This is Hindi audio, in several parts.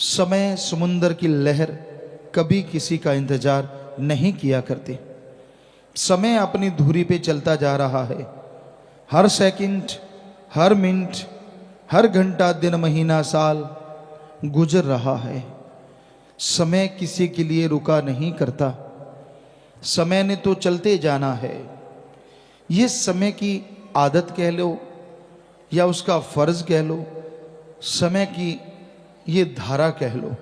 समय समुंदर की लहर कभी किसी का इंतजार नहीं किया करती। समय अपनी धुरी पे चलता जा रहा है। हर सेकंड, हर मिनट, हर घंटा, दिन, महीना, साल गुजर रहा है। समय किसी के लिए रुका नहीं करता। समय ने तो चलते जाना है। ये समय की आदत कह लो या उसका फर्ज कह लो, समय की ये धारा कह लो,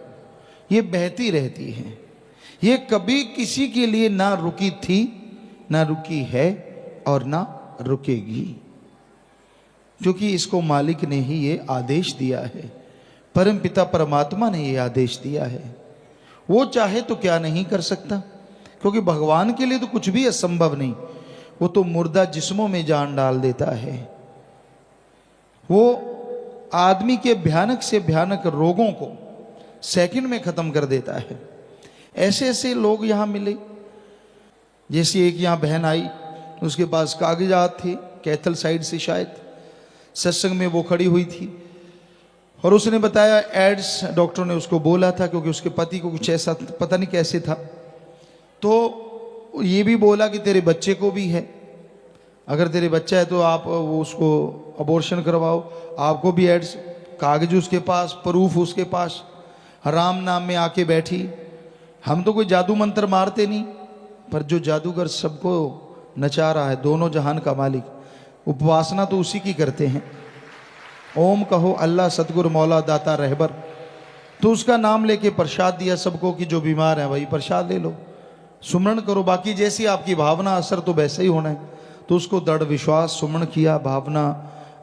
ये बहती रहती है। ये कभी किसी के लिए ना रुकी थी, ना रुकी है और ना रुकेगी, क्योंकि इसको मालिक ने ही ये आदेश दिया है। परम पिता परमात्मा ने ये आदेश दिया है। वो चाहे तो क्या नहीं कर सकता, क्योंकि भगवान के लिए तो कुछ भी असंभव नहीं। वो तो मुर्दा जिस्मों में जान डाल देता है। वो आदमी के भयानक से भयानक रोगों को सेकंड में खत्म कर देता है। ऐसे ऐसे लोग यहां मिले। जैसे एक यहां बहन आई, उसके पास कागजात थे, कैथल साइड से शायद सत्संग में वो खड़ी हुई थी और उसने बताया एड्स डॉक्टर ने उसको बोला था, क्योंकि उसके पति को कुछ ऐसा पता नहीं कैसे था। तो ये भी बोला कि तेरे बच्चे को भी है, अगर तेरे बच्चा है तो आप वो उसको अबॉर्शन करवाओ। आपको भी एड्स, कागज उसके पास, प्रूफ उसके पास, राम नाम में आके बैठी। हम तो कोई जादू मंत्र मारते नहीं, पर जो जादूगर सबको नचा रहा है, दोनों जहान का मालिक, उपासना तो उसी की करते हैं। ओम कहो अल्लाह सतगुरु मौला दाता रहबर, तो उसका नाम लेके प्रसाद दिया सबको कि जो बीमार है भाई प्रसाद ले लो, सुमरण करो। बाकी जैसी आपकी भावना, असर तो वैसे ही होना है। तो उसको दृढ़ विश्वास, सुमरण किया, भावना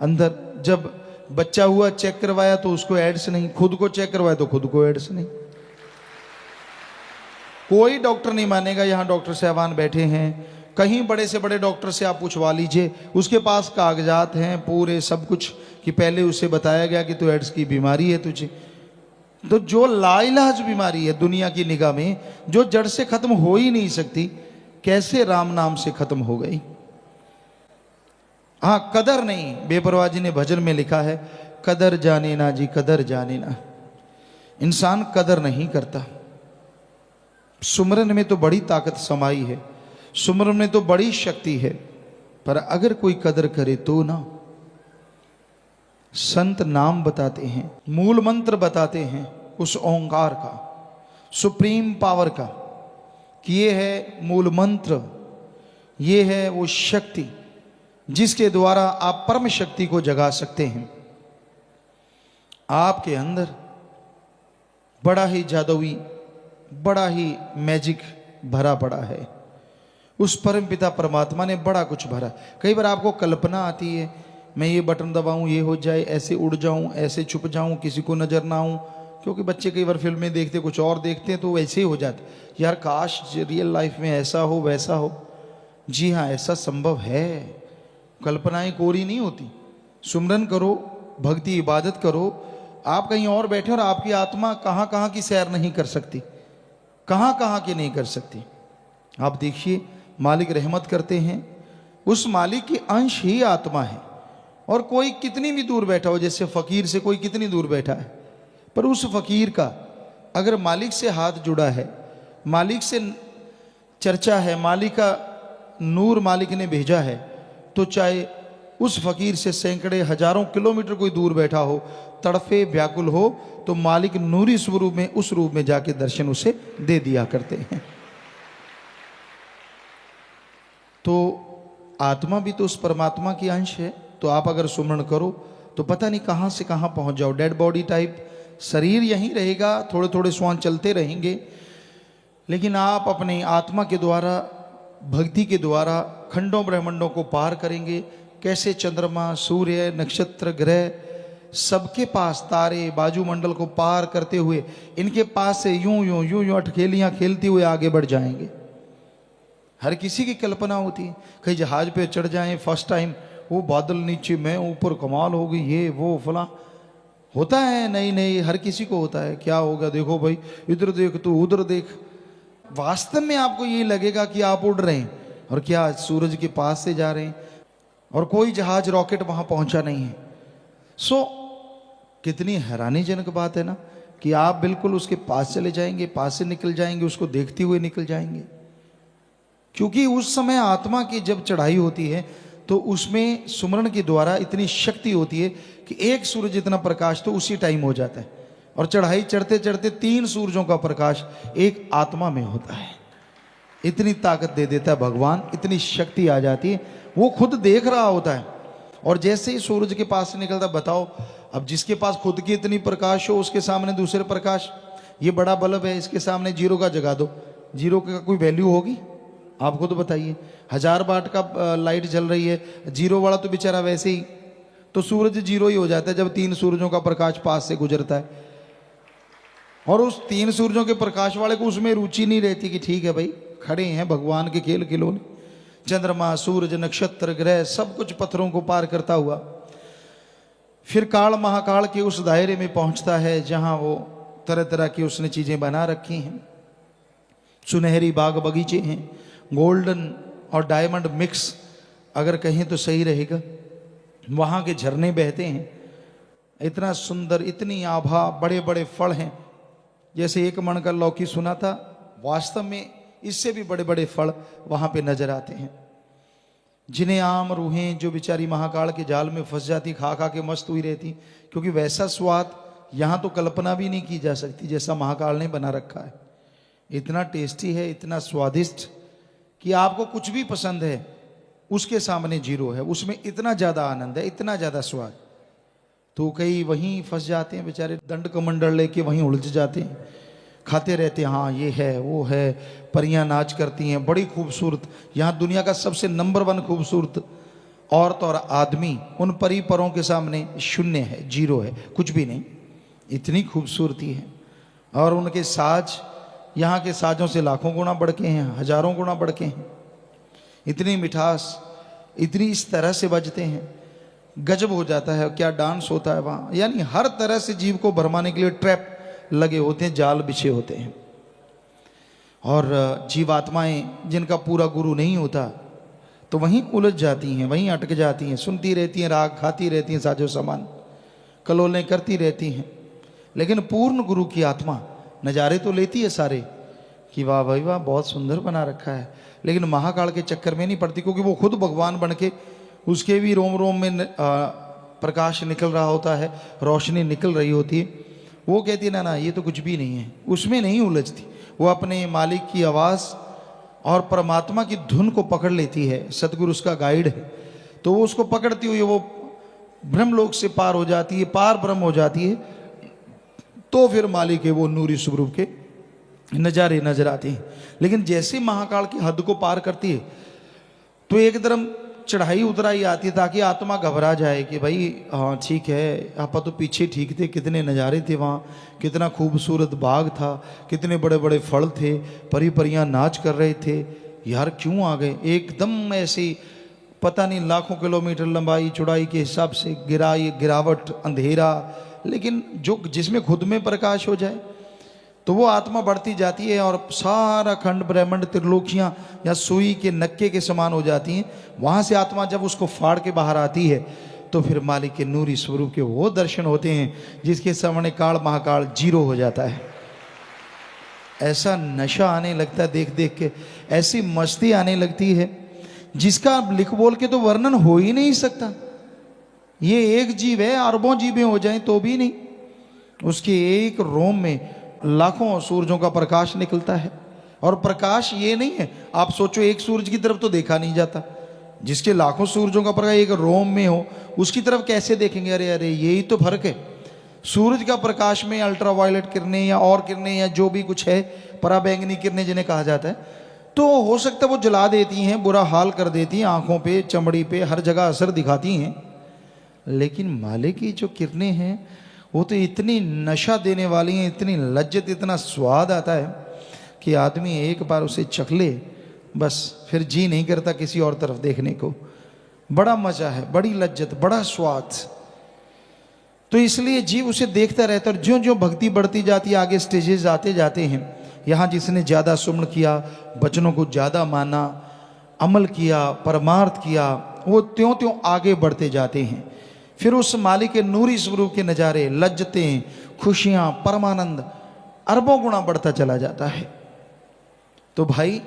अंदर। जब बच्चा हुआ, चेक करवाया तो उसको एड्स नहीं, खुद को चेक करवाया तो खुद को एड्स नहीं। कोई डॉक्टर नहीं मानेगा। यहां डॉक्टर साहबान बैठे हैं, कहीं बड़े से बड़े डॉक्टर से आप पूछवा लीजिए, उसके पास कागजात हैं पूरे सब कुछ कि पहले उसे बताया गया कि तो एड्स की बीमारी है तुझे। तो जो लाइलाज बीमारी है दुनिया की निगाह में, जो जड़ से खत्म हो ही नहीं सकती, कैसे राम नाम से खत्म हो गई। हाँ, कदर नहीं। बेपरवाह जी ने भजन में लिखा है, कदर जाने ना जी, कदर जाने ना। इंसान कदर नहीं करता। सुमरन में तो बड़ी ताकत समाई है, सुमरन में तो बड़ी शक्ति है, पर अगर कोई कदर करे तो ना। संत नाम बताते हैं, मूल मंत्र बताते हैं उस ओंकार का, सुप्रीम पावर का, कि ये है मूल मंत्र, ये है वो शक्ति जिसके द्वारा आप परम शक्ति को जगा सकते हैं। आपके अंदर बड़ा ही जादुई, बड़ा ही मैजिक भरा पड़ा है। उस परम पिता परमात्मा ने बड़ा कुछ भरा। कई बार आपको कल्पना आती है, मैं ये बटन दबाऊं ये हो जाए, ऐसे उड़ जाऊं, ऐसे छुप जाऊं, किसी को नजर ना आऊं। क्योंकि बच्चे कई बार फिल्में देखते कुछ और देखते हैं, तो वैसे ही हो जाते। यार काश रियल लाइफ में ऐसा हो वैसा हो। जी हाँ, ऐसा संभव है। कल्पनाएं कोरी नहीं होती। सुमरन करो, भक्ति इबादत करो। आप कहीं और बैठे और आपकी आत्मा कहाँ कहाँ की सैर नहीं कर सकती, कहाँ कहाँ की नहीं कर सकती। आप देखिए, मालिक रहमत करते हैं, उस मालिक की अंश ही आत्मा है। और कोई कितनी भी दूर बैठा हो, जैसे फकीर से कोई कितनी दूर बैठा है, पर उस फकीर का अगर मालिक से हाथ जुड़ा है, मालिक से चर्चा है, मालिक का नूर मालिक ने भेजा है, तो चाहे उस फकीर से सैकड़े हजारों किलोमीटर कोई दूर बैठा हो, तड़फे व्याकुल हो, तो मालिक नूरी स्वरूप में उस रूप में जाके दर्शन उसे दे दिया करते हैं। तो आत्मा भी तो उस परमात्मा की अंश है। तो आप अगर सुमरण करो तो पता नहीं कहां से कहां पहुंच जाओ। डेड बॉडी टाइप शरीर यहीं रहेगा, थोड़े थोड़े श्वास चलते रहेंगे, लेकिन आप अपनी आत्मा के द्वारा, भक्ति के द्वारा खंडों ब्रह्मांडों को पार करेंगे। कैसे चंद्रमा, सूर्य, नक्षत्र, ग्रह, सबके पास तारे, बाजुमंडल को पार करते हुए इनके पास से यूं यूं यूं यूं अटखेलियां खेलते हुए आगे बढ़ जाएंगे। हर किसी की कल्पना होती है, कहीं जहाज पे चढ़ जाएं फर्स्ट टाइम, वो बादल नीचे मैं ऊपर, कमाल हो गई, ये वो फला होता है। नहीं नहीं, हर किसी को होता है। क्या होगा, देखो भाई इधर देख, तू उधर देख। वास्तव में आपको ये लगेगा कि आप उड़ रहे हैं, और क्या सूरज के पास से जा रहे हैं, और कोई जहाज रॉकेट वहां पहुंचा नहीं है। कितनी हैरानीजनक बात है ना। कि आप बिल्कुल उसके पास चले जाएंगे, पास से निकल जाएंगे, उसको देखते हुए निकल जाएंगे। क्योंकि उस समय आत्मा की जब चढ़ाई होती है तो उसमें सुमरण के द्वारा इतनी शक्ति होती है कि एक सूरज जितना प्रकाश तो उसी टाइम हो जाता है, और चढ़ाई चढ़ते चढ़ते 3 सूरजों का प्रकाश एक आत्मा में होता है। इतनी ताकत दे देता है भगवान, इतनी शक्ति आ जाती है, वो खुद देख रहा होता है। और जैसे ही सूरज के पास से निकलता, बताओ अब जिसके पास खुद की इतनी प्रकाश हो उसके सामने दूसरे प्रकाश, ये बड़ा बल्ब है, इसके सामने जीरो का जगा दो, जीरो का कोई वैल्यू होगी? आप खुद बताइए। 1000 वाट का लाइट जल रही है, जीरो वाला तो बेचारा वैसे ही, तो सूरज जीरो ही हो जाता है जब 3 सूरजों का प्रकाश पास से गुजरता है। और उस 3 सूरजों के प्रकाश वाले को उसमें रुचि नहीं रहती कि ठीक है भाई, खड़े हैं भगवान के खेल खिलौने, चंद्रमा, सूरज, नक्षत्र, ग्रह, सब कुछ पत्थरों को पार करता हुआ फिर काल महाकाल के उस दायरे में पहुंचता है जहां वो तरह तरह की उसने चीजें बना रखी हैं। सुनहरी बाग बगीचे हैं, गोल्डन और डायमंड मिक्स अगर कहें तो सही रहेगा। वहां के झरने बहते हैं, इतना सुंदर, इतनी आभा, बड़े बड़े फल हैं। जैसे 1 मन का लौकी सुना था, वास्तव में इससे भी बड़े बड़े फल वहां पे नजर आते हैं। जिन्हें आम रूहें जो बेचारी महाकाल के जाल में फंस जाती, खा खा के मस्त हुई रहती, क्योंकि वैसा स्वाद यहाँ तो कल्पना भी नहीं की जा सकती जैसा महाकाल ने बना रखा है। इतना टेस्टी है, इतना स्वादिष्ट कि आपको कुछ भी पसंद है उसके सामने जीरो है, उसमें इतना ज़्यादा आनंद है, इतना ज़्यादा स्वाद। तो कई वहीं फंस जाते हैं बेचारे, दंड कमंडल लेके वहीं उलझ जाते हैं, खाते रहते हैं, हाँ ये है वो है। परियां नाच करती हैं, बड़ी खूबसूरत, यहाँ दुनिया का सबसे नंबर 1 खूबसूरत औरत और आदमी उन परी परों के सामने शून्य है, जीरो है, कुछ भी नहीं, इतनी खूबसूरती है। और उनके साज यहाँ के साजों से लाखों गुना बढ़ के हैं, हजारों गुना बढ़ के हैं। इतनी मिठास, इतनी इस तरह से बजते हैं, गजब हो जाता है। क्या डांस होता है वहाँ, यानी हर तरह से जीव को भरमाने के लिए ट्रैप लगे होते हैं, जाल बिछे होते हैं। और जीवात्माएं जिनका पूरा गुरु नहीं होता तो वहीं उलझ जाती हैं, वहीं अटक जाती हैं, सुनती रहती हैं राग, खाती रहती हैं साजो सामान, कलोलें करती रहती हैं। लेकिन पूर्ण गुरु की आत्मा नज़ारे तो लेती है सारे कि वाह भाई वाह, बहुत सुंदर बना रखा है, लेकिन महाकाल के चक्कर में नहीं पड़ती, क्योंकि वो खुद भगवान बन के उसके भी रोम रोम में प्रकाश निकल रहा होता है, रोशनी निकल रही होती है। वो कहती है ना ना ये तो कुछ भी नहीं है, उसमें नहीं उलझती। वो अपने मालिक की आवाज़ और परमात्मा की धुन को पकड़ लेती है, सतगुरु उसका गाइड है, तो वो उसको पकड़ती हुई वो ब्रह्मलोक से पार हो जाती है, पार ब्रह्म हो जाती है। तो फिर मालिक के वो नूरी स्वरूप के नज़ारे नजर आते हैं। लेकिन जैसे महाकाल की हद को पार करती है तो एकदम चढ़ाई उतराई आती है, ताकि आत्मा घबरा जाए कि भाई हाँ ठीक है, आप तो पीछे ठीक थे, कितने नज़ारे थे वहाँ, कितना खूबसूरत बाग था, कितने बड़े बड़े फल थे, परी परियां नाच कर रहे थे, यार क्यों आ गए एकदम ऐसे, पता नहीं लाखों किलोमीटर लंबाई चौड़ाई के हिसाब से गिरावट, अंधेरा, लेकिन जो जिसमें खुद में प्रकाश हो जाए तो वो आत्मा बढ़ती जाती है और सारा खंड ब्रह्मांड त्रिलोकियां या सुई के नक्के के समान हो जाती हैं। वहां से आत्मा जब उसको फाड़ के बाहर आती है तो फिर मालिक के नूरी स्वरूप के वो दर्शन होते हैं जिसके सामने काल महाकाल जीरो हो जाता है। ऐसा नशा आने लगता है देख देख के, ऐसी मस्ती आने लगती है जिसका लिख बोल के तो वर्णन हो ही नहीं सकता। ये एक जीव है, अरबों जीवें हो जाएं तो भी नहीं, उसके एक रोम में लाखों सूरजों का प्रकाश निकलता है। और प्रकाश ये नहीं है, आप सोचो एक सूरज की तरफ तो देखा नहीं जाता, जिसके लाखों सूरजों का प्रकाश एक रोम में हो उसकी तरफ कैसे देखेंगे? अरे अरे यही तो फर्क है। सूरज का प्रकाश में अल्ट्रावायलेट किरणें या और किरणें या जो भी कुछ है, पराबैंगनी किरणें जिन्हें कहा जाता है, तो हो सकता है वो जला देती हैं, बुरा हाल कर देती हैं, आंखों पे, चमड़ी पे, हर जगह असर दिखाती हैं। लेकिन मालिक की जो किरणें हैं वो तो इतनी नशा देने वाली हैं, इतनी लज्जत, इतना स्वाद आता है कि आदमी एक बार उसे चख ले बस फिर जी नहीं करता किसी और तरफ देखने को। बड़ा मजा है, बड़ी लज्जत, बड़ा स्वाद। तो इसलिए जीव उसे देखता रहता है। और ज्यों ज्यों भक्ति बढ़ती जाती है, आगे स्टेजेस आते जाते हैं, यहाँ जिसने ज़्यादा सुमन किया, वचनों को ज़्यादा माना, अमल किया, परमार्थ किया, वो त्यों त्यों आगे बढ़ते जाते हैं। फिर उस मालिक के नूरी स्वरूप के नज़ारे, लज्जतें, खुशियां, परमानंद अरबों गुना बढ़ता चला जाता है। तो भाई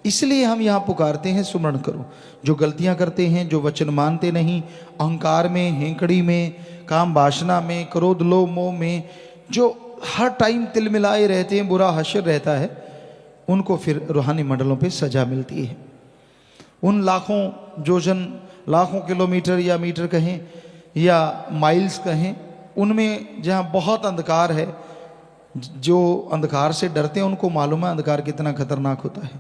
इसलिए हम यहाँ पुकारते हैं सुमरण करो। जो गलतियां करते हैं, जो वचन मानते नहीं, अहंकार में, हेंकड़ी में, काम वासना में, क्रोध लोभ मोह में, जो हर टाइम तिलमिलाए रहते हैं, बुरा हश्र रहता है, उनको फिर रूहानी मंडलों पे सजा मिलती है। उन लाखों जोजन, लाखों किलोमीटर या मीटर कहें या माइल्स कहें, उनमें जहाँ बहुत अंधकार है, जो अंधकार से डरते हैं उनको मालूम है अंधकार कितना खतरनाक होता है।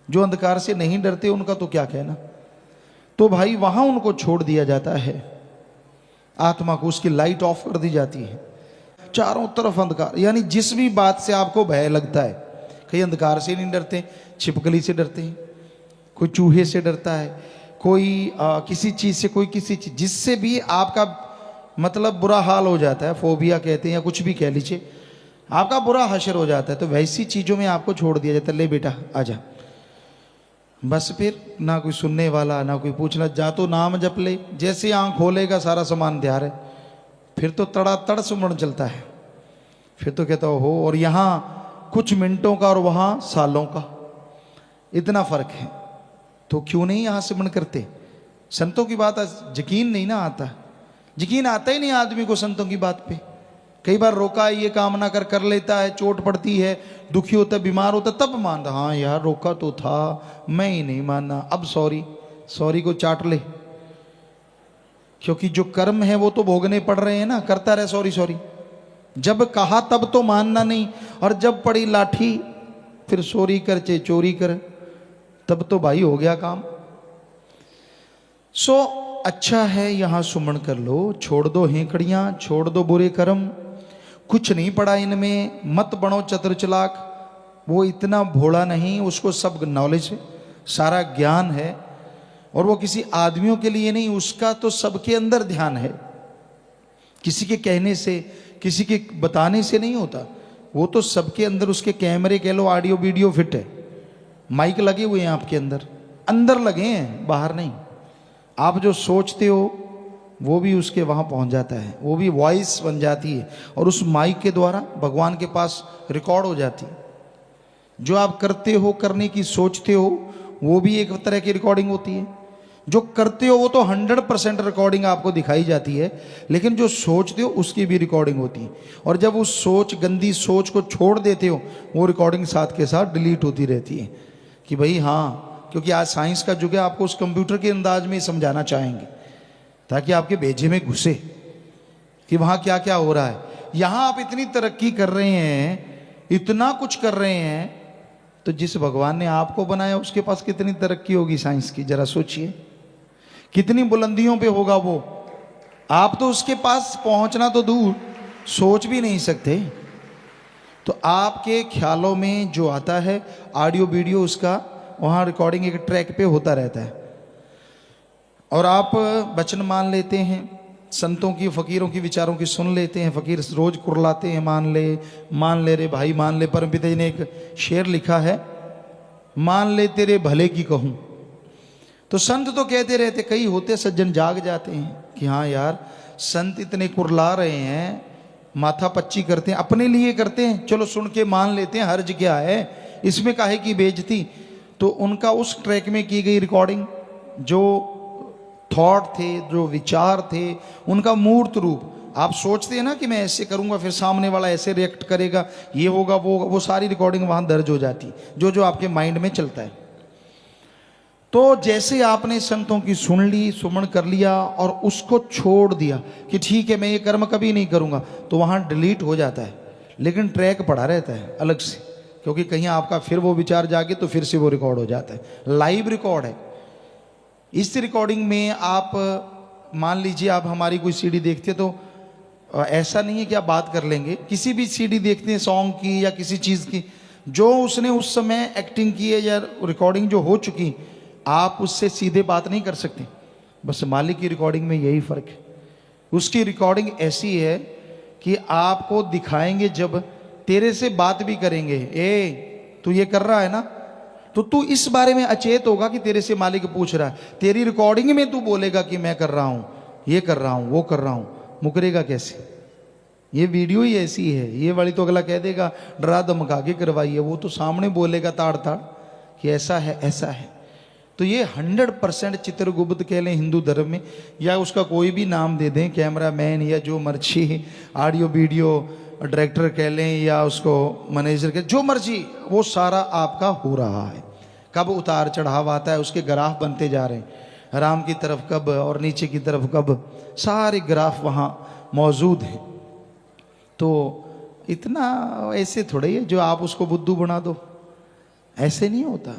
जो अंधकार से नहीं डरते उनका तो क्या कहना। तो भाई वहां उनको छोड़ दिया जाता है, आत्मा को उसकी लाइट ऑफ कर दी जाती है। चारों तरफ अंधकार, यानी जिस भी बात से आपको भय लगता है, कई अंधकार से नहीं डरते, छिपकली से डरते हैं, कोई चूहे से डरता है, कोई किसी चीज से, कोई किसी चीज, जिससे भी आपका मतलब बुरा हाल हो जाता है, फोबिया कहते हैं या कुछ भी कह लीजिए, आपका बुरा हश्र हो जाता है, तो वैसी चीजों में आपको छोड़ दिया जाता है। ले बेटा आजा, बस फिर ना कोई सुनने वाला, ना कोई पूछना, जा तो नाम जप ले, जैसे आंख खोलेगा सारा सामान तैयार है, फिर तो तड़ातड़ सुमरण चलता है। फिर तो कहता हो, और यहाँ कुछ मिनटों का और वहाँ सालों का इतना फर्क है, तो क्यों नहीं यहाँ सिमरण करते। संतों की बात यकीन नहीं ना आता, यकीन आता ही नहीं आदमी को संतों की बात पे। कई बार रोका है, ये काम ना कर लेता है, चोट पड़ती है, दुखी होता है, बीमार होता है, तब मानता, हाँ यार रोका तो था, मैं ही नहीं माना, अब सॉरी को चाट ले, क्योंकि जो कर्म है वो तो भोगने पड़ रहे हैं ना, करता रहे सॉरी। जब कहा तब तो मानना नहीं, और जब पड़ी लाठी फिर सॉरी कर चाहे चोरी कर, तब तो भाई हो गया काम। सो अच्छा है यहां सुमन कर लो, छोड़ दो हेंकड़ियां, छोड़ दो बुरे कर्म, कुछ नहीं पड़ा इनमें, मत बनो चतुर चालाक। वो इतना भोला नहीं, उसको सब नॉलेज है, सारा ज्ञान है, और वो किसी आदमियों के लिए नहीं, उसका तो सबके अंदर ध्यान है। किसी के कहने से, किसी के बताने से नहीं होता, वो तो सबके अंदर, उसके कैमरे कह लो, ऑडियो वीडियो फिट है, माइक लगे हुए हैं आपके अंदर लगे हैं, बाहर नहीं। आप जो सोचते हो वो भी उसके वहां पहुंच जाता है, वो भी वॉइस बन जाती है, और उस माइक के द्वारा भगवान के पास रिकॉर्ड हो जाती है। जो आप करते हो, करने की सोचते हो, वो भी एक तरह की रिकॉर्डिंग होती है। जो करते हो वो तो 100% रिकॉर्डिंग आपको दिखाई जाती है, लेकिन जो सोचते हो उसकी भी रिकॉर्डिंग होती है। और जब उस सोच, गंदी सोच को छोड़ देते हो, वो रिकॉर्डिंग साथ के साथ डिलीट होती रहती है कि भाई हाँ, क्योंकि आज साइंस का युग है, आपको उस कंप्यूटर के अंदाज में समझाना चाहेंगे ताकि आपके भेजे में घुसे कि वहां क्या क्या हो रहा है। यहां आप इतनी तरक्की कर रहे हैं, इतना कुछ कर रहे हैं, तो जिस भगवान ने आपको बनाया उसके पास कितनी तरक्की होगी साइंस की, जरा सोचिए, कितनी बुलंदियों पे होगा वो। आप तो उसके पास पहुंचना तो दूर, सोच भी नहीं सकते। तो आपके ख्यालों में जो आता है ऑडियो वीडियो, उसका वहां रिकॉर्डिंग एक ट्रैक पे होता रहता है, और आप वचन मान लेते हैं, संतों की, फकीरों की विचारों की सुन लेते हैं। फकीर रोज कुरलाते हैं, मान ले रे भाई मान ले। परमपिता जी ने एक शेर लिखा है, मान ले तेरे भले की कहूं। तो संत तो कहते रहते, कई होते सज्जन जाग जाते हैं कि हाँ यार संत इतने कुरला रहे हैं, माथा पच्ची करते हैं, अपने लिए करते हैं, चलो सुन के मान लेते हैं, हर्ज क्या है इसमें, काहे की बेइज्जती। तो उनका उस ट्रैक में की गई रिकॉर्डिंग, जो थॉट थे, जो विचार थे, उनका मूर्त रूप, आप सोचते हैं ना कि मैं ऐसे करूंगा फिर सामने वाला ऐसे रिएक्ट करेगा, ये होगा वो होगा, वो सारी रिकॉर्डिंग वहां दर्ज हो जाती, जो आपके माइंड में चलता है। तो जैसे आपने संतों की सुन ली, सुमन कर लिया और उसको छोड़ दिया कि ठीक है मैं ये कर्म कभी नहीं करूंगा, तो वहां डिलीट हो जाता है, लेकिन ट्रैक पड़ा रहता है अलग से, क्योंकि कहीं आपका फिर वो विचार जागे तो फिर से वो रिकॉर्ड हो जाता है, लाइव रिकॉर्ड है। इस रिकॉर्डिंग में आप मान लीजिए आप हमारी कोई सीडी देखते तो ऐसा नहीं है कि आप बात कर लेंगे, किसी भी सीडी देखते हैं सॉन्ग की या किसी चीज़ की, जो उसने उस समय एक्टिंग की है या रिकॉर्डिंग जो हो चुकी, आप उससे सीधे बात नहीं कर सकते। बस मालिक की रिकॉर्डिंग में यही फर्क है, उसकी रिकॉर्डिंग ऐसी है कि आपको दिखाएंगे, जब तेरे से बात भी करेंगे, ए तू ये कर रहा है ना, तो तू इस बारे में अचेत होगा कि तेरे से मालिक पूछ रहा है, तेरी रिकॉर्डिंग में तू बोलेगा कि मैं कर रहा हूं, ये कर रहा हूँ, वो कर रहा हूँ, मुकरेगा कैसे? ये वीडियो ही ऐसी है। ये वाली तो अगला कह देगा डरा धमका के करवाई है, वो तो सामने बोलेगा ताड़ ताड़ कि ऐसा है ऐसा है। तो ये 100% चित्रगुप्त कह लें हिंदू धर्म में, या उसका कोई भी नाम दे दें, कैमरा मैन या जो मर्जी, ऑडियो वीडियो डायरेक्टर कह लें या उसको मैनेजर कह, जो मर्जी, वो सारा आपका हो रहा है। कब उतार चढ़ाव आता है उसके ग्राफ बनते जा रहे हैं, राम की तरफ कब और नीचे की तरफ कब, सारे ग्राफ वहाँ मौजूद हैं। तो इतना ऐसे थोड़ा ही है जो आप उसको बुद्धू बना दो, ऐसे नहीं होता।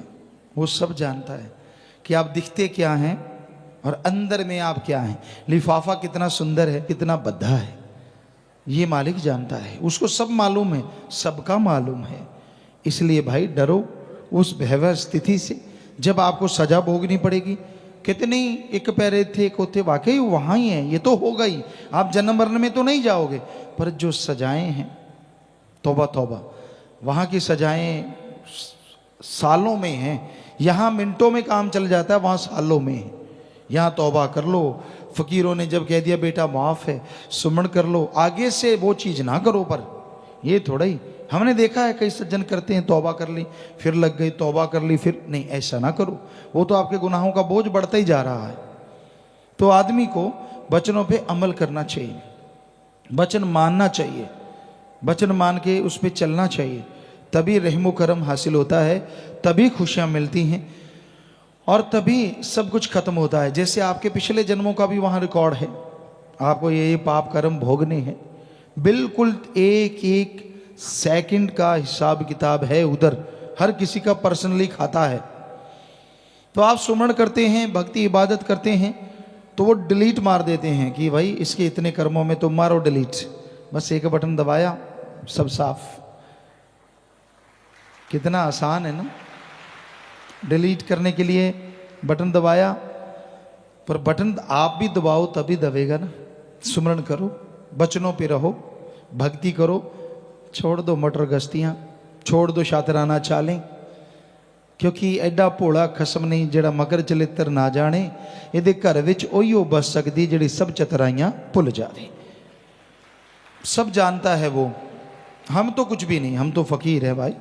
वो सब जानता है कि आप दिखते क्या हैं और अंदर में आप क्या हैं, लिफाफा कितना सुंदर है, कितना बद्धा है, ये मालिक जानता है। उसको सब मालूम है, सबका मालूम है। इसलिए भाई डरो उस भयावह स्थिति से जब आपको सजा भोगनी पड़ेगी। कितने एक पैरे थे कोते, वाकई वहाँ ही है, ये तो होगा ही, आप जन्म मरण में तो नहीं जाओगे, पर जो सजाएं हैं, तौबा तौबा, वहाँ की सजाएं सालों में हैं। यहाँ मिनटों में काम चल जाता है, वहाँ सालों में है। यहाँ तौबा कर लो, फकीरों ने जब कह दिया बेटा माफ़ है, सुमन कर लो, आगे से वो चीज़ ना करो। पर ये थोड़ा ही, हमने देखा है कई सज्जन करते हैं, तौबा कर ली फिर लग गई, तौबा कर ली फिर नहीं, ऐसा ना करो, वो तो आपके गुनाहों का बोझ बढ़ता ही जा रहा है। तो आदमी को वचनों पे अमल करना चाहिए, वचन मानना चाहिए, वचन मान के उस पर चलना चाहिए, तभी रहमो करम हासिल होता है, तभी खुशियाँ मिलती हैं और तभी सब कुछ खत्म होता है। जैसे आपके पिछले जन्मों का भी वहाँ रिकॉर्ड है, आपको ये पाप कर्म भोगने हैं, बिल्कुल एक एक सेकंड का हिसाब किताब है उधर, हर किसी का पर्सनली खाता है। तो आप सुमरण करते हैं, भक्ति इबादत करते हैं, तो वो डिलीट मार देते हैं कि भाई इसके इतने कर्मों में तो मारो डिलीट, बस एक बटन दबाया सब साफ। कितना आसान है ना, डिलीट करने के लिए बटन दबाया, पर बटन आप भी दबाओ तभी दबेगा ना। सुमरण करो, वचनों पे रहो, भक्ति करो, छोड़ दो मटर गश्तियाँ, छोड़ दो शातराना चालें, क्योंकि एडा भोला खसम नहीं ਜਿਹੜਾ मगर चलित्र ना जाने, ਇਹਦੇ घर विच ओहियो बस सकती ਜਿਹੜੀ सब चतुराइयाँ भुल जावे। सब जानता है वो, हम तो कुछ भी नहीं, हम तो फकीर है भाई,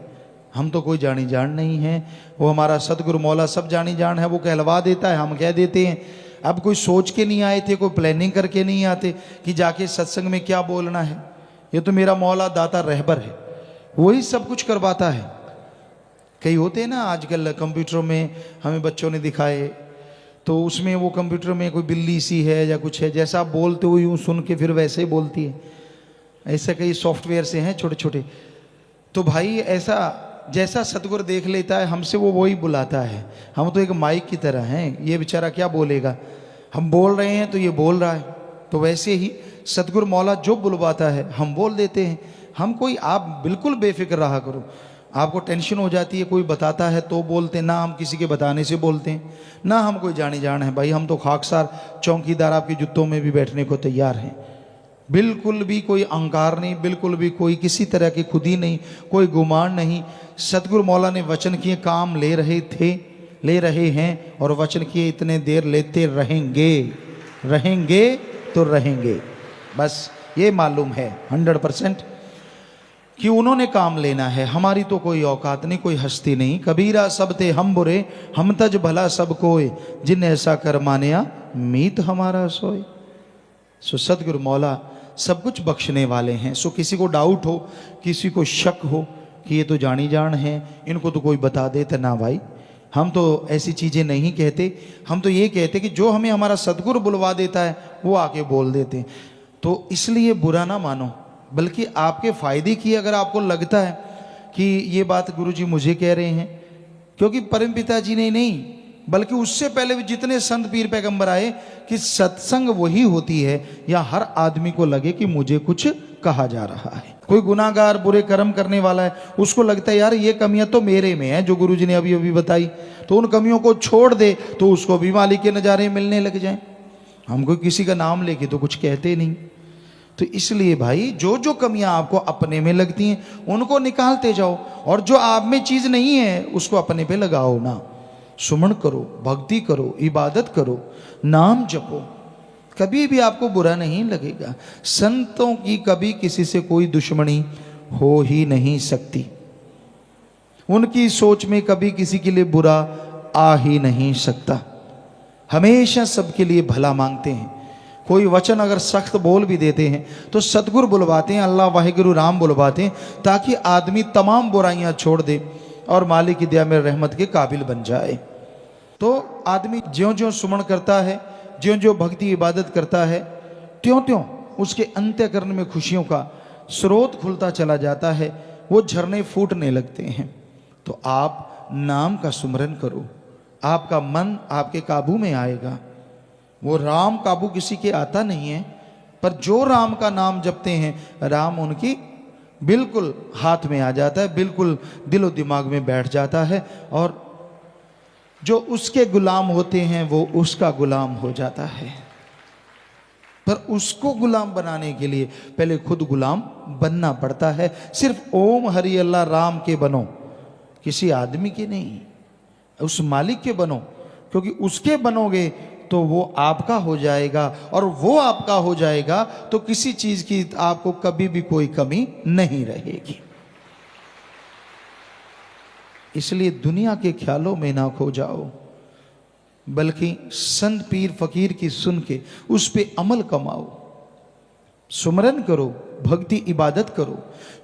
हम तो कोई जानी जान नहीं है। वो हमारा सतगुरु मौला सब जानी जान है, वो कहलवा देता है, हम कह देते हैं। अब कोई सोच के नहीं आए थे, कोई प्लानिंग करके नहीं आते कि जाके सत्संग में क्या बोलना है। ये तो मेरा मौला दाता रहबर है, वही सब कुछ करवाता है। कई होते हैं ना आजकल कंप्यूटर में, हमें बच्चों ने दिखाए, तो उसमें वो कंप्यूटर में कोई बिल्ली सी है या कुछ है, जैसा आप बोलते हो यूँ सुन के फिर वैसे ही बोलती है। ऐसे कई सॉफ्टवेयर से हैं छोटे छोटे। तो भाई ऐसा जैसा सतगुरु देख लेता है हमसे, वो वही बुलाता है। हम तो एक माइक की तरह हैं, ये बेचारा क्या बोलेगा, हम बोल रहे हैं तो ये बोल रहा है। तो वैसे ही सतगुरु मौला जो बुलवाता है हम बोल देते हैं। हम कोई, आप बिल्कुल बेफिक्र रहा करो, आपको टेंशन हो जाती है कोई बताता है तो बोलते, ना हम किसी के बताने से बोलते हैं, ना हम कोई जानी जान है भाई। हम तो खाकसार चौकीदार आपके जुत्तों में भी बैठने को तैयार हैं। बिल्कुल भी कोई अहंकार नहीं, बिल्कुल भी कोई किसी तरह की खुदी नहीं, कोई गुमान नहीं। सतगुरु मौला ने वचन किए, काम ले रहे थे, ले रहे हैं, और वचन किए इतने देर लेते रहेंगे, रहेंगे तो रहेंगे। बस ये मालूम है 100% कि उन्होंने काम लेना है। हमारी तो कोई औकात नहीं, कोई हस्ती नहीं। कबीरा सब थे हम बुरे, हम तज भला सब कोय, जिन ऐसा कर मानिया मीत हमारा सोए। सो सतगुरु मौला सब कुछ बख्शने वाले हैं। सो किसी को डाउट हो, किसी को शक हो कि ये तो जानी जान है, इनको तो कोई बता दे, तो ना भाई, हम तो ऐसी चीज़ें नहीं कहते। हम तो ये कहते कि जो हमें हमारा सतगुरु बुलवा देता है वो आके बोल देते हैं। तो इसलिए बुरा ना मानो, बल्कि आपके फ़ायदे की अगर आपको लगता है कि ये बात गुरुजी मुझे कह रहे हैं, क्योंकि परमपिता जी ने नहीं बल्कि उससे पहले भी जितने संत पीर पैगंबर आए कि सत्संग वही होती है या हर आदमी को लगे कि मुझे कुछ कहा जा रहा है। कोई गुनाहगार बुरे कर्म करने वाला है, उसको लगता है यार ये कमियां तो मेरे में है जो गुरुजी ने अभी अभी बताई, तो उन कमियों को छोड़ दे तो उसको भी मालिक के नज़ारे मिलने लग जाए। हम कोई किसी का नाम लेके तो कुछ कहते नहीं। तो इसलिए भाई जो जो कमियां आपको अपने में लगती हैं उनको निकालते जाओ, और जो आप में चीज़ नहीं है उसको अपने पे लगाओ ना। सुमन करो, भक्ति करो, इबादत करो, नाम जपो, कभी भी आपको बुरा नहीं लगेगा। संतों की कभी किसी से कोई दुश्मनी हो ही नहीं सकती। उनकी सोच में कभी किसी के लिए बुरा आ ही नहीं सकता। हमेशा सबके लिए भला मांगते हैं। कोई वचन अगर सख्त बोल भी देते हैं तो सतगुरु बुलवाते हैं, अल्लाह वाहिगुरु राम बुलवाते हैं, ताकि आदमी तमाम बुराइयां छोड़ दे और मालिक की दया में रहमत के काबिल बन जाए। तो आदमी ज्यों ज्यों सुमन करता है, ज्यों ज्यों भक्ति इबादत करता है, त्यों त्यों उसके अंतःकरण में खुशियों का स्रोत खुलता चला जाता है, वो झरने फूटने लगते हैं। तो आप नाम का सुमरन करो, आपका मन आपके काबू में आएगा। वो राम काबू किसी के आता नहीं है, पर जो राम का नाम जपते हैं, राम उनकी बिल्कुल हाथ में आ जाता है, बिल्कुल दिलो दिमाग में बैठ जाता है, और जो उसके गुलाम होते हैं वो उसका गुलाम हो जाता है। पर उसको गुलाम बनाने के लिए पहले खुद गुलाम बनना पड़ता है। सिर्फ ओम हरि अल्लाह राम के बनो, किसी आदमी के नहीं, उस मालिक के बनो, क्योंकि उसके बनोगे तो वो आपका हो जाएगा, और वो आपका हो जाएगा तो किसी चीज की आपको कभी भी कोई कमी नहीं रहेगी। इसलिए दुनिया के ख्यालों में ना खो जाओ, बल्कि संत पीर फकीर की सुन के उस पे अमल कमाओ। सुमरन करो, भक्ति इबादत करो।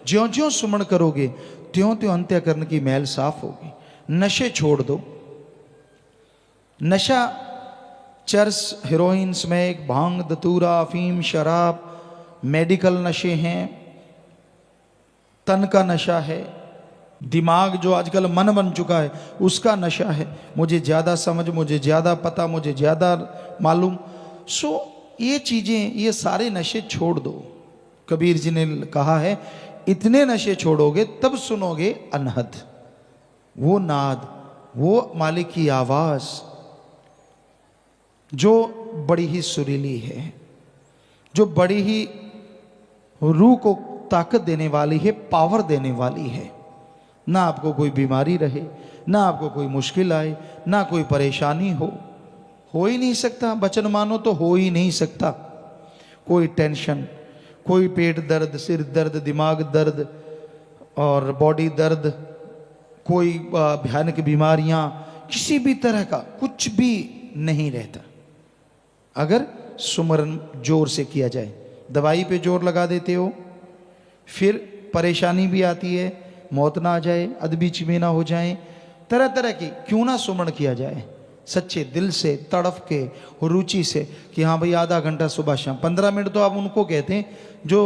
ज्यों ज्यों सुमरण करोगे त्यों त्यों अंतःकरण की मैल साफ होगी। नशे छोड़ दो। नशा चरस, हेरोइन, स्मैक, भांग, दतूरा, अफीम, शराब, मेडिकल नशे हैं, तन का नशा है, दिमाग जो आजकल मन बन चुका है उसका नशा है। मुझे ज़्यादा समझ, मुझे ज़्यादा पता, मुझे ज़्यादा मालूम। सो ये चीज़ें, ये सारे नशे छोड़ दो। कबीर जी ने कहा है, इतने नशे छोड़ोगे तब सुनोगे अनहद, वो नाद, वो मालिक की आवाज़ जो बड़ी ही सुरीली है, जो बड़ी ही रूह को ताकत देने वाली है, पावर देने वाली है। ना आपको कोई बीमारी रहे, ना आपको कोई मुश्किल आए, ना कोई परेशानी हो ही नहीं सकता। वचन मानो तो हो ही नहीं सकता। कोई टेंशन, कोई पेट दर्द, सिर दर्द, दिमाग दर्द और बॉडी दर्द, कोई भयानक बीमारियां, किसी भी तरह का कुछ भी नहीं रहता अगर सुमरन जोर से किया जाए। दवाई पे जोर लगा देते हो, फिर परेशानी भी आती है, मौत ना आ जाए, अदबीच में ना हो जाए, तरह तरह की। क्यों ना सुमरण किया जाए सच्चे दिल से, तड़फ के, रुचि से, कि हाँ भाई आधा घंटा सुबह शाम। 15 मिनट तो आप उनको कहते हैं जो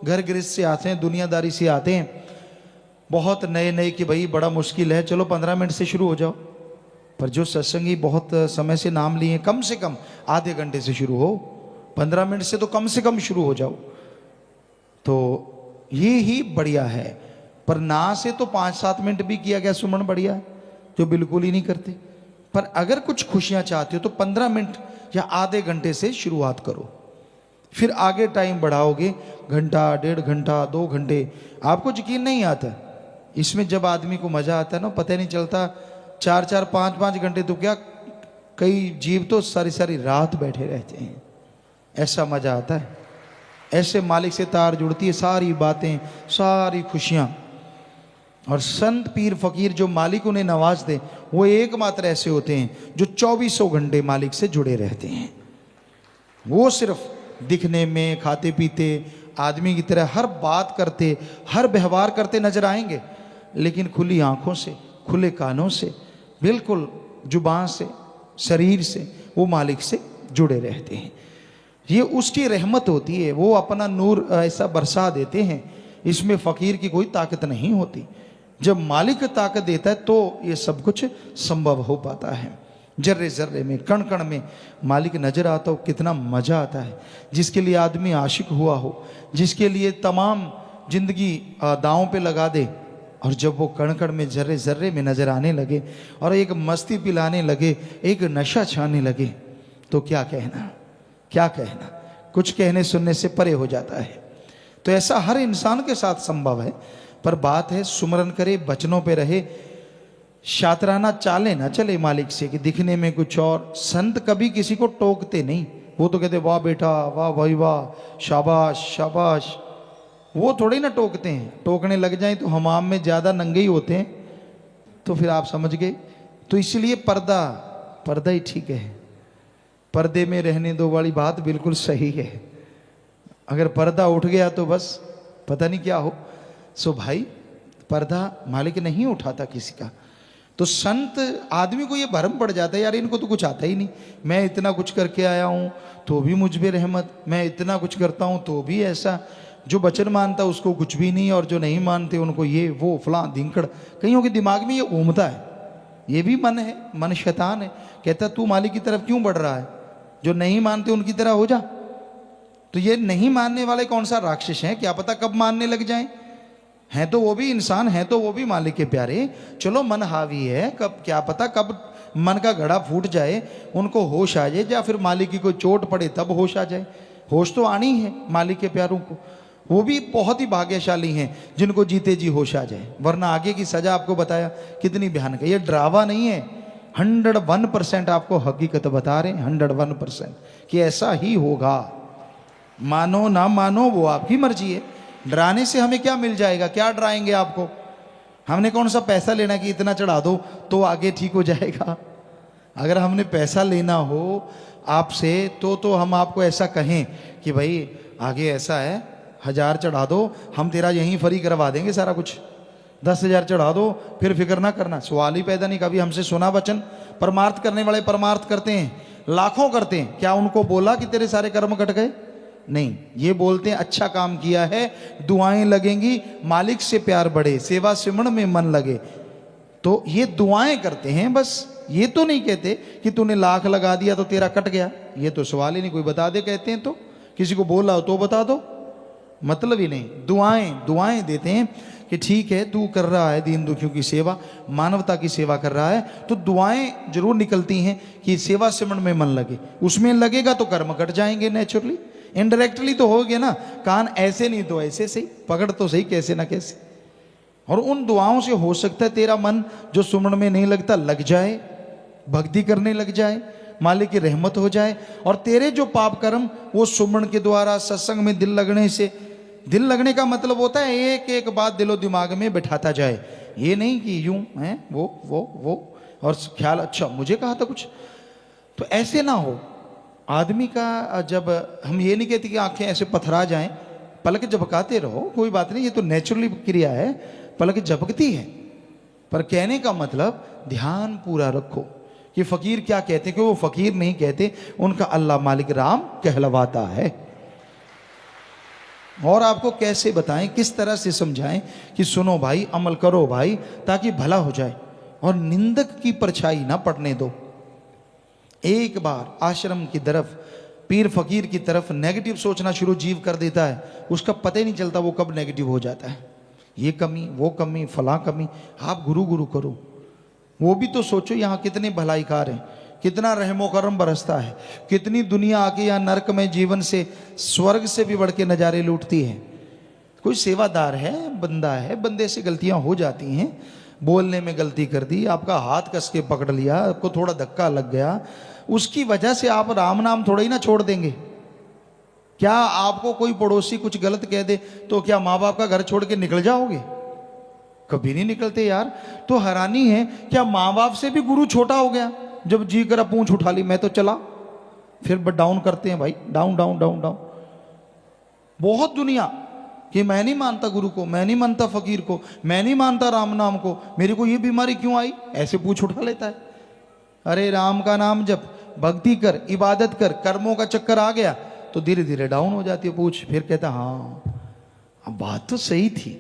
घर गृहस्थ से आते हैं, दुनियादारी से आते हैं, बहुत नए नए कि भाई बड़ा मुश्किल है, चलो 15 मिनट से शुरू हो जाओ। पर जो सत्संगी बहुत समय से नाम लिए, कम से कम आधे घंटे से शुरू हो, 15 मिनट से तो कम से कम शुरू हो जाओ, तो ये ही बढ़िया है। पर ना से तो 5-7 मिनट भी किया गया सुमरण बढ़िया, जो बिल्कुल ही नहीं करते। पर अगर कुछ खुशियां चाहते हो तो 15 मिनट या आधे घंटे से शुरुआत करो, फिर आगे टाइम बढ़ाओगे, घंटा, 1.5 घंटा, 2 घंटे, आपको यकीन नहीं आता। इसमें जब आदमी को मजा आता है ना, पता नहीं चलता, 4-4, 5-5 घंटे तो क्या, कई जीव तो सारी सारी रात बैठे रहते हैं। ऐसा मजा आता है, ऐसे मालिक से तार जुड़ती है, सारी बातें, सारी खुशियां। और संत पीर फकीर जो मालिक उन्हें नवाज दे, वो एकमात्र ऐसे होते हैं जो 2400 घंटे मालिक से जुड़े रहते हैं। वो सिर्फ दिखने में, खाते पीते आदमी की तरह हर बात करते, हर व्यवहार करते नजर आएंगे, लेकिन खुली आंखों से, खुले कानों से, बिल्कुल जुबान से, शरीर से वो मालिक से जुड़े रहते हैं। ये उसकी रहमत होती है, वो अपना नूर ऐसा बरसा देते हैं, इसमें फकीर की कोई ताकत नहीं होती। जब मालिक ताकत देता है तो ये सब कुछ संभव हो पाता है। जर्रे जर्रे में, कण कण में मालिक नजर आता हो, कितना मजा आता है। जिसके लिए आदमी आशिक हुआ हो, जिसके लिए तमाम जिंदगी दांव पे लगा दे, और जब वो कण कण में, जर्रे जर्रे में नजर आने लगे और एक मस्ती पिलाने लगे, एक नशा छाने लगे, तो क्या कहना, क्या कहना, कुछ कहने सुनने से परे हो जाता है। तो ऐसा हर इंसान के साथ संभव है। पर बात है सुमरन करे, बचनों पे रहे, शातराना चाले ना चले मालिक से कि दिखने में कुछ और। संत कभी किसी को टोकते नहीं, वो तो कहते वाह बेटा, वाह भाई वाह, शाबाश शाबाश। वो थोड़ी ना टोकते हैं, टोकने लग जाएं तो हमाम में ज़्यादा नंगे ही होते हैं, तो फिर आप समझ गए। तो इसलिए पर्दा, पर्दा ही ठीक है, पर्दे में रहने दो वाली बात बिल्कुल सही है। अगर पर्दा उठ गया तो बस पता नहीं क्या हो। सो भाई पर्दा मालिक नहीं उठाता किसी का। तो संत आदमी को ये भरम पड़ जाता है, यार इनको तो कुछ आता ही नहीं, मैं इतना कुछ करके आया हूँ तो भी मुझ पे रहमत, मैं इतना कुछ करता हूँ तो भी ऐसा। जो वचन मानता उसको कुछ भी नहीं, और जो नहीं मानते उनको ये वो फलां धिंकड़। कईयों के दिमाग में ये घूमता है, ये भी मन है, मन शैतान है, कहता तू मालिक की तरफ क्यों बढ़ रहा है, जो नहीं मानते उनकी तरह हो जा। तो ये नहीं मानने वाले कौन सा राक्षस हैं, क्या पता कब मानने लग जाएं। हैं तो वो भी इंसान, हैं तो वो भी मालिक के प्यारे। चलो मन हावी है, कब क्या पता कब मन का घड़ा फूट जाए, उनको होश आ जाए, या फिर मालिक की कोई चोट पड़े तब होश आ जाए। होश तो आनी है मालिक के प्यारों को, वो भी बहुत ही भाग्यशाली हैं जिनको जीते जी होश आ जाए, वरना आगे की सजा आपको बताया कितनी भयानक है। ये ड्रावा नहीं है, 101% आपको हकीकत बता रहे हैं, 101% कि ऐसा ही होगा। मानो ना मानो वो आपकी मर्जी है। डराने से हमें क्या मिल जाएगा, क्या डराएंगे आपको, हमने कौन सा पैसा लेना कि इतना चढ़ा दो तो आगे ठीक हो जाएगा। अगर हमने पैसा लेना हो आपसे तो हम आपको ऐसा कहें कि भाई आगे ऐसा है, 1000 चढ़ा दो, हम तेरा यहीं फ्री करवा देंगे सारा कुछ, 10,000 चढ़ा दो, फिर फिक्र ना करना। सवाल ही पैदा नहीं। कभी हमसे सुना वचन? परमार्थ करने वाले परमार्थ करते हैं, लाखों करते हैं, क्या उनको बोला कि तेरे सारे कर्म कट गए? नहीं, ये बोलते हैं अच्छा काम किया है, दुआएं लगेंगी, मालिक से प्यार बढ़े, सेवा सिमरण में मन लगे। तो ये दुआएं करते हैं बस, ये तो नहीं कहते कि तूने लाख लगा दिया तो तेरा कट गया, ये तो सवाल ही नहीं। कोई बता दे कहते हैं तो, किसी को बोला हो तो बता दो, मतलब ही नहीं। दुआएं देते हैं कि ठीक है तू कर रहा है दीन दुखियों की सेवा, मानवता की सेवा कर रहा है, तो दुआएं जरूर निकलती हैं कि सेवा सिमरण में मन लगे। उसमें लगेगा तो कर्म कट जाएंगे नेचुरली, इनडायरेक्टली तो हो गया ना। कान ऐसे नहीं तो ऐसे सही, पकड़ तो सही कैसे ना कैसे। और उन दुआओं से हो सकता है तेरा मन जो सुमरण में नहीं लगता लग जाए, भक्ति करने लग जाए, मालिक की रहमत हो जाए, और तेरे जो पाप कर्म वो सुमरण के द्वारा सत्संग में दिल लगने से, दिल लगने का मतलब होता है एक एक बात दिलो दिमाग में बैठाता जाए, ये नहीं कि यूं है वो और ख्याल अच्छा मुझे कहा था कुछ, तो ऐसे ना हो। आदमी का जब हम ये नहीं कहते कि आंखें ऐसे पथरा जाएं, पलक झपकाते रहो, कोई बात नहीं, ये तो नेचुरली क्रिया है, पलक झपकती है, पर कहने का मतलब ध्यान पूरा रखो कि फकीर क्या कहते हैं, कि वो फकीर नहीं कहते, उनका अल्लाह मालिक राम कहलवाता है। और आपको कैसे बताएं, किस तरह से समझाएं कि सुनो भाई, अमल करो भाई, ताकि भला हो जाए, और निंदक की परछाई ना पड़ने दो। एक बार आश्रम की तरफ, पीर फकीर की तरफ नेगेटिव सोचना शुरू जीव कर देता है, उसका पता ही नहीं चलता वो कब नेगेटिव हो जाता है। ये कमी, वो कमी, फला कमी। आप गुरु गुरु करो, वो भी तो सोचो यहाँ कितने भलाईकार हैं, कितना रहमो करम बरसता है, कितनी दुनिया आके यहाँ नरक में जीवन से स्वर्ग से भी बढ़ के नज़ारे लूटती है। कोई सेवादार है, बंदा है, बंदे से गलतियाँ हो जाती हैं, बोलने में गलती कर दी, आपका हाथ कस के पकड़ लिया, आपको थोड़ा धक्का लग गया, उसकी वजह से आप राम नाम थोड़ा ही ना छोड़ देंगे। क्या आपको कोई पड़ोसी कुछ गलत कह दे तो क्या माँ बाप का घर छोड़ के निकल जाओगे? कभी नहीं निकलते यार। तो हैरानी है, क्या माँ बाप से भी गुरु छोटा हो गया? जब जी करा पूंछ उठा ली मैं तो चला, फिर डाउन करते हैं भाई, डाउन डाउन डाउन डाउन। बहुत दुनिया कि मैं नहीं मानता गुरु को, मैं नहीं मानता फकीर को, मैं नहीं मानता राम नाम को, मेरे को ये बीमारी क्यों आई, ऐसे पूंछ उठा लेता है। अरे राम का नाम जप, भक्ति कर, इबादत कर, कर्मों का चक्कर आ गया तो धीरे धीरे डाउन हो जाती है पूछ। फिर कहता हाँ अब बात तो सही थी,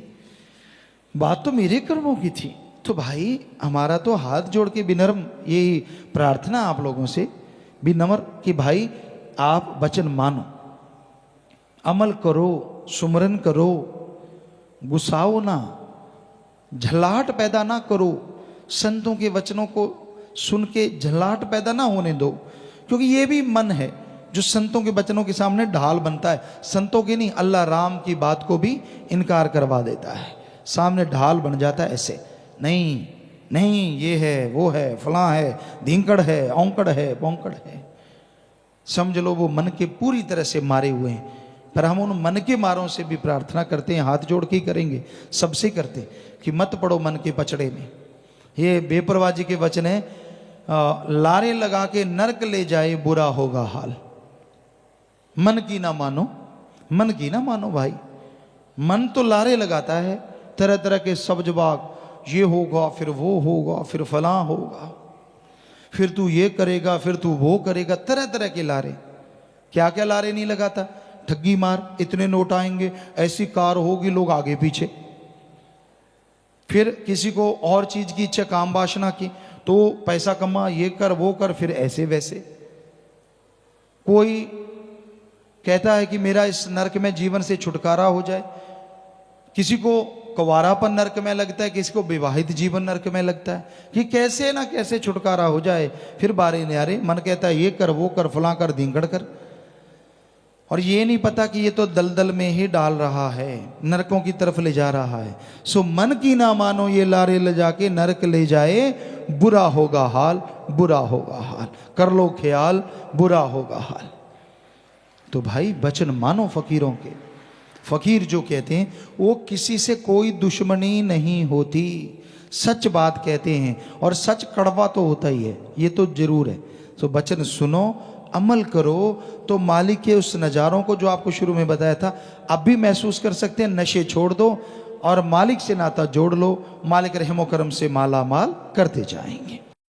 बात तो मेरे कर्मों की थी। तो भाई हमारा तो हाथ जोड़ के विनम्र यही प्रार्थना आप लोगों से, विनम्र कि भाई आप वचन मानो, अमल करो, सुमरन करो, गुस्साओ ना, झल्लाहट पैदा ना करो, संतों के वचनों को सुन के झल्लाहट पैदा ना होने दो, क्योंकि ये भी मन है जो संतों के वचनों के सामने ढाल बनता है। संतों की नहीं, अल्लाह राम की बात को भी इनकार करवा देता है, सामने ढाल बन जाता है। ऐसे नहीं नहीं, ये है वो है फलां है, धिंकड़ है, औंकड़ है, बौंकड़ है। समझ लो वो मन के पूरी तरह से मारे हुए हैं। पर हम उन मन के मारों से भी प्रार्थना करते हैं, हाथ जोड़ के ही करेंगे, सबसे करते कि मत पड़ो मन के पचड़े में। ये बेपरवाह जी के वचन है, लारे लगा के नरक ले जाए बुरा होगा हाल। मन की ना मानो, मन की ना मानो भाई। मन तो लारे लगाता है तरह तरह के सब जवाब, ये होगा फिर वो होगा फिर फलां होगा, फिर तू ये करेगा फिर तू वो करेगा, तरह तरह के लारे। क्या क्या लारे नहीं लगाता, ठगी मार, इतने नोट आएंगे, ऐसी कार होगी, लोग आगे पीछे। फिर किसी को और चीज की इच्छा, काम वासना की, तो पैसा कमा, ये कर वो कर, फिर ऐसे वैसे। कोई कहता है कि मेरा इस नरक में जीवन से छुटकारा हो जाए, किसी को कुंवारापन नरक में लगता है, किसी को विवाहित जीवन नरक में लगता है कि कैसे ना कैसे छुटकारा हो जाए। फिर बारे न्यारे मन कहता है ये कर वो कर फलां कर धींगड़ कर, और ये नहीं पता कि ये तो दलदल में ही डाल रहा है, नरकों की तरफ ले जा रहा है। सो मन की ना मानो, ये लारे ले जाके नरक ले जाए, बुरा होगा हाल, बुरा होगा हाल। कर लो ख्याल, बुरा होगा हाल। तो भाई वचन मानो फकीरों के। फकीर जो कहते हैं वो किसी से कोई दुश्मनी नहीं होती, सच बात कहते हैं, और सच कड़वा तो होता ही है, ये तो जरूर है। तो वचन सुनो, अमल करो, तो मालिक के उस नज़ारों को जो आपको शुरू में बताया था अब भी महसूस कर सकते हैं। नशे छोड़ दो और मालिक से नाता जोड़ लो, मालिक रहमो करम से माला माल करते जाएंगे।